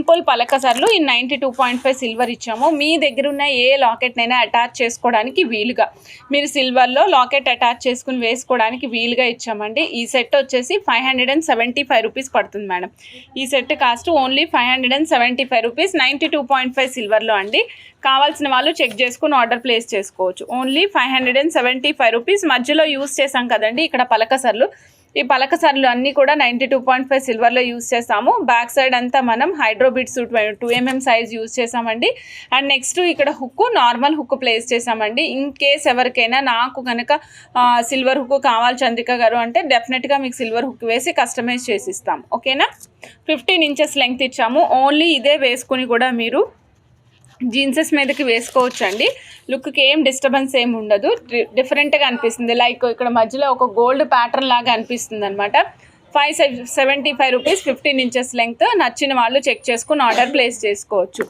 Simple పలకసర్లు ఈ 92.5 silver ఇచ్చాము. మీ దగ్గర ఉన్న ఏ లాకెట్నైనా అటాచ్ చేసుకోవడానికి వీలుగా, మీరు సిల్వర్లో లాకెట్ అటాచ్ చేసుకుని వేసుకోవడానికి వీలుగా ఇచ్చామండి. ఈ సెట్ వచ్చేసి 575 రూపీస్ పడుతుంది మేడం. ఈ సెట్ కాస్ట్ ఓన్లీ 575 రూపీస్, 92.5 సిల్వర్లో అండి. కావాల్సిన వాళ్ళు చెక్ చేసుకుని ఆర్డర్ ప్లేస్ చేసుకోవచ్చు. Only 575 rupees. మధ్యలో యూస్ చేసాం కదండి ఇక్కడ పలకసర్లు, ఈ పలకసర్లు అన్నీ కూడా 92.5 సిల్వర్లో యూస్ చేసాము. బ్యాక్ సైడ్ అంతా మనం హైడ్రోబిట్స్ 2mm సైజ్ యూస్ చేసామండి. అండ్ నెక్స్ట్ ఇక్కడ హుక్, నార్మల్ హుక్ ప్లేస్ చేసామండి. ఇన్ కేస్ ఎవరికైనా నాకు కనుక సిల్వర్ హుక్ కావాలి చంద్రిక గారు అంటే డెఫినెట్గా మీకు సిల్వర్ హుక్ వేసి కస్టమైజ్ చేసి ఇస్తాం. ఓకేనా? 15 ఇంచెస్ లెంగ్త్ ఇచ్చాము. ఓన్లీ ఇదే వేసుకుని కూడా మీరు జీన్సెస్ మీదకి వేసుకోవచ్చు అండి. లుక్కి ఏం డిస్టర్బెన్స్ ఏమి ఉండదు, డిఫరెంట్గా అనిపిస్తుంది. లైక్ ఇక్కడ మధ్యలో ఒక గోల్డ్ ప్యాటర్న్ లాగా అనిపిస్తుంది అనమాట. 575 రూపీస్, 15 ఇంచెస్ లెంగ్త్. నచ్చిన వాళ్ళు చెక్ చేసుకుని ఆర్డర్ ప్లేస్ చేసుకోవచ్చు.